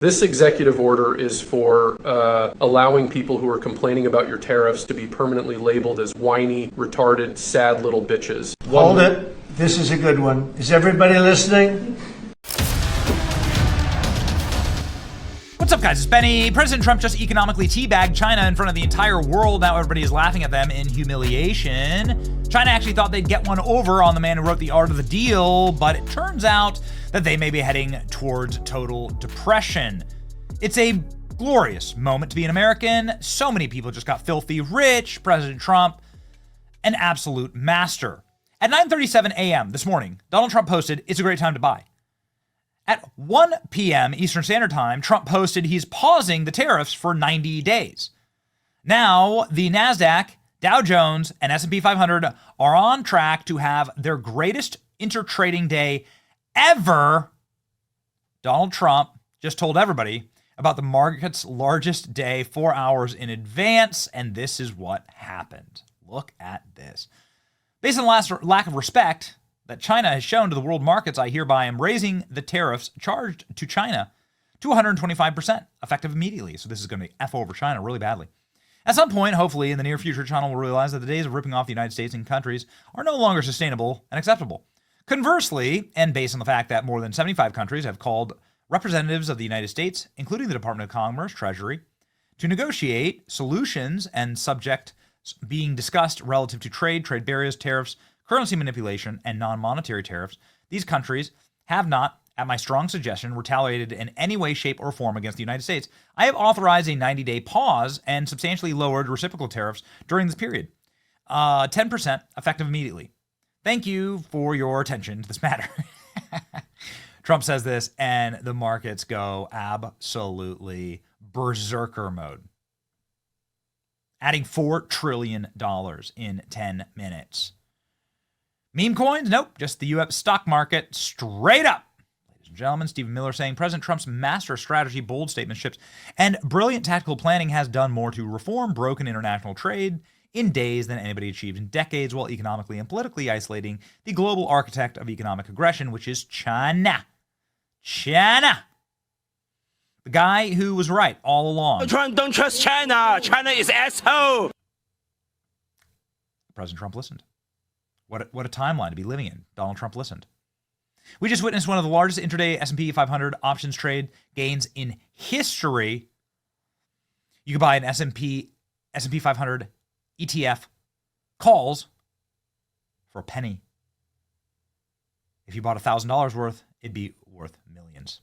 This executive order is for allowing people who are complaining about your tariffs to be permanently labeled as whiny, retarded, sad little bitches. Hold it. This is a good one. Is everybody listening? What's up, guys? It's Benny. President Trump just economically teabagged China in front of the entire world. Now everybody is laughing at them in humiliation. China actually thought they'd get one over on the man who wrote the art of the deal, but it turns out that they may be heading towards total depression. It's a glorious moment to be an American. So many people just got filthy rich. President Trump, an absolute master. At 9:37 a.m. this morning, Donald Trump posted, "It's a great time to buy." At 1 p.m. Eastern Standard Time, Trump posted he's pausing the tariffs for 90 days. Now, the NASDAQ, Dow Jones, and S&P 500 are on track to have their greatest intertrading day ever. Donald Trump just told everybody about the market's largest day 4 hours in advance, and this is what happened. Look at this. Based on the lack of respect that China has shown to the world markets, I hereby am raising the tariffs charged to China to 125%, effective immediately. So this is going to F over China really badly. At some point, hopefully in the near future, China will realize that the days of ripping off the United States and countries are no longer sustainable and acceptable. Conversely, and based on the fact that more than 75 countries have called representatives of the United States, including the Department of Commerce, Treasury, to negotiate solutions and subject being discussed relative to trade barriers, tariffs, currency manipulation, and non-monetary tariffs, these countries have not, at my strong suggestion, retaliated in any way, shape, or form against the United States. I have authorized a 90-day pause and substantially lowered reciprocal tariffs during this period. 10% effective immediately. Thank you for your attention to this matter. Trump says this, and the markets go absolutely berserker mode. Adding $4 trillion in 10 minutes. Meme coins? Nope. Just the U.S. stock market straight up. Ladies and gentlemen, Stephen Miller saying President Trump's master strategy, bold statementships, and brilliant tactical planning has done more to reform broken international trade in days than anybody achieved in decades, while economically and politically isolating the global architect of economic aggression, which is China. China. The guy who was right all along. Don't trust China. China is asshole. President Trump listened. What a timeline to be living in. Donald Trump listened. We just witnessed one of the largest intraday S&P 500 options trade gains in history. You could buy an S&P 500 ETF calls for a penny. If you bought $1,000 worth, it'd be worth millions.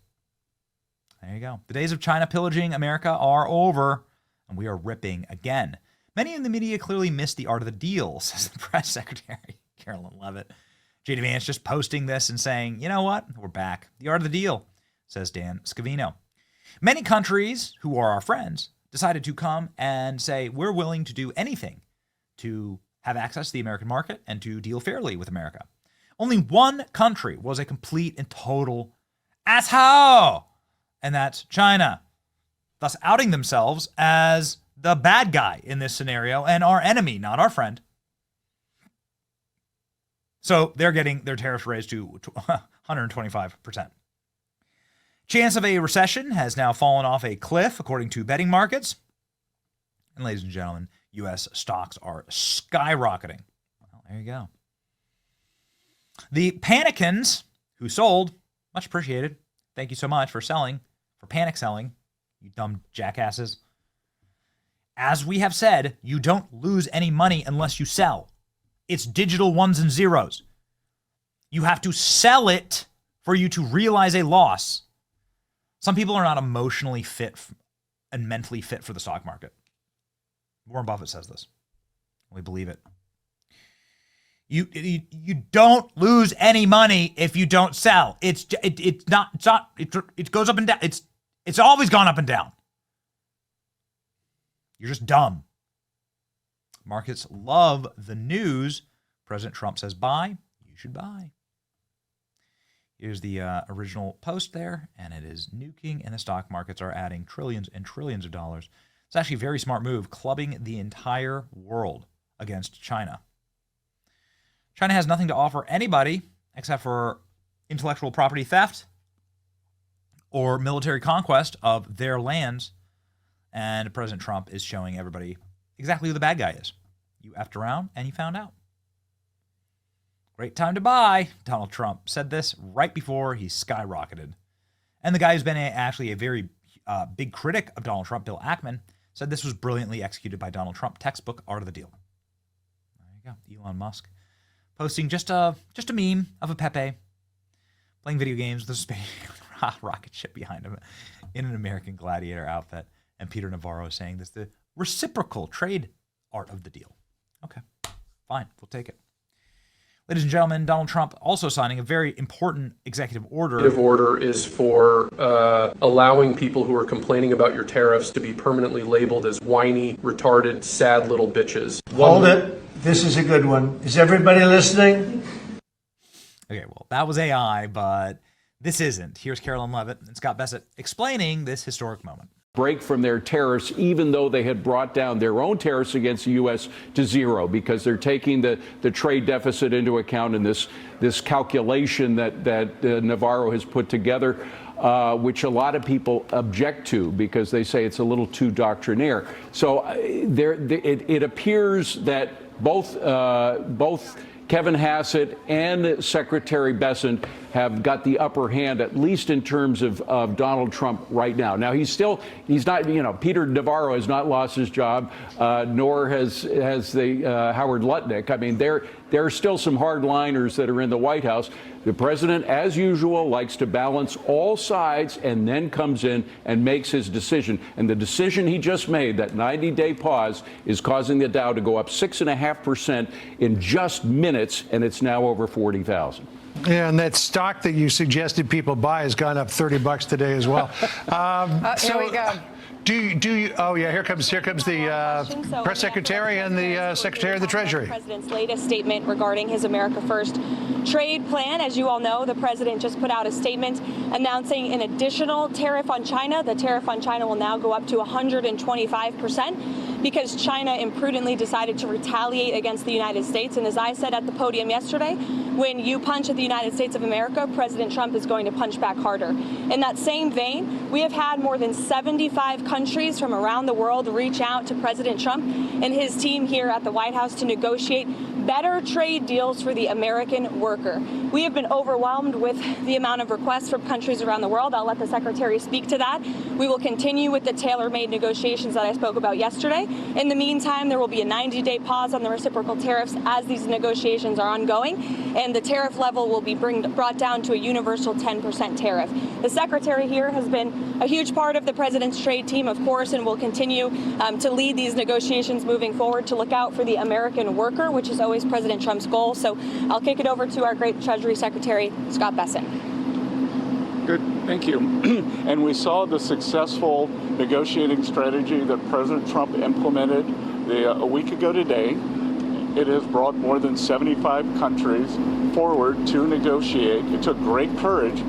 There you go. The days of China pillaging America are over, and we are ripping again. Many in the media clearly missed the art of the deal, says the press secretary, Carolyn Levitt. J.D. Vance just posting this and saying, you know what? We're back. The art of the deal, says Dan Scavino. Many countries who are our friends decided to come and say, we're willing to do anything to have access to the American market and to deal fairly with America. Only one country was a complete and total asshole, and that's China, thus outing themselves as the bad guy in this scenario and our enemy, not our friend. So they're getting their tariffs raised to 125%. Chance of a recession has now fallen off a cliff, according to betting markets. And ladies and gentlemen, U.S. stocks are skyrocketing. Well, there you go. The panicans who sold, much appreciated. Thank you so much for selling, for panic selling, you dumb jackasses. As we have said, you don't lose any money unless you sell. It's digital ones and zeros. You have to sell it for you to realize a loss. Some people are not emotionally fit and mentally fit for the stock market. Warren Buffett says this. We believe it. You don't lose any money if you don't sell. It goes up and down. It's always gone up and down. You're just dumb. Markets love the news. President Trump says buy, you should buy. Here's the original post there, and it is nuking, and the stock markets are adding trillions and trillions of dollars. It's actually a very smart move, clubbing the entire world against China. China has nothing to offer anybody except for intellectual property theft, or military conquest of their lands. And President Trump is showing everybody exactly who the bad guy is. You effed around and you found out. Great time to buy. Donald Trump said this right before he skyrocketed. And the guy who's been actually a very big critic of Donald Trump, Bill Ackman, said this was brilliantly executed by Donald Trump. Textbook Art of the Deal. There you go. Elon Musk posting just a meme of a Pepe playing video games with a space rocket ship behind him in an American Gladiator outfit. And Peter Navarro saying this, the reciprocal trade art of the deal. Okay, fine, we'll take it. Ladies and gentlemen, Donald Trump also signing a very important executive order. Executive order is for allowing people who are complaining about your tariffs to be permanently labeled as whiny, retarded, sad little bitches. Hold it. This is a good one. Is everybody listening? Okay, well, that was AI, but this isn't. Here's Carolyn Levitt and Scott Bessett explaining this historic moment. Break from their tariffs, even though they had brought down their own tariffs against the U.S. to zero, because they're taking the trade deficit into account in this calculation that Navarro has put together, which a lot of people object to because they say it's a little too doctrinaire. So it appears that both Kevin Hassett and Secretary Bessent have got the upper hand, at least in terms of Donald Trump right now. Now, he's not, Peter Navarro has not lost his job, nor has the Howard Lutnick. I mean, there are still some hardliners that are in the White House. The president, as usual, likes to balance all sides and then comes in and makes his decision. And the decision he just made, that 90-day pause, is causing the Dow to go up 6.5% in just minutes, and it's now over 40,000. Yeah, and that stock that you suggested people buy has gone up $30 today as well. Here we go. Do you? Oh yeah, here comes the press secretary and the secretary of the Treasury. The president's latest statement regarding his America First trade plan. As you all know, the president just put out a statement announcing an additional tariff on China. The tariff on China will now go up to 125% because China imprudently decided to retaliate against the United States. And as I said at the podium yesterday, when you punch at the United States of America, President Trump is going to punch back harder. In that same vein, we have had more than 75 countries from around the world reach out to President Trump and his team here at the White House to negotiate better trade deals for the American worker. We have been overwhelmed with the amount of requests from countries around the world. I'll let the Secretary speak to that. We will continue with the tailor-made negotiations that I spoke about yesterday. In the meantime, there will be a 90-day pause on the reciprocal tariffs as these negotiations are ongoing, and the tariff level will be brought down to a universal 10% tariff. The Secretary here has been a huge part of the President's trade team, of course, and will continue to lead these negotiations moving forward to look out for the American worker, which is always President Trump's goal. So I'll kick it over to our great Treasury Secretary, Scott Bessent. Good, thank you. And we saw the successful negotiating strategy that President Trump implemented a week ago today. It has brought more than 75 countries forward to negotiate. It took great courage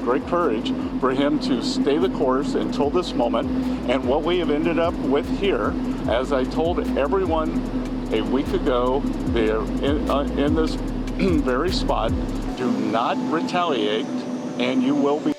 for him to stay the course until this moment. And what we have ended up with here, as I told everyone a week ago, they're in this very spot, do not retaliate, and you will be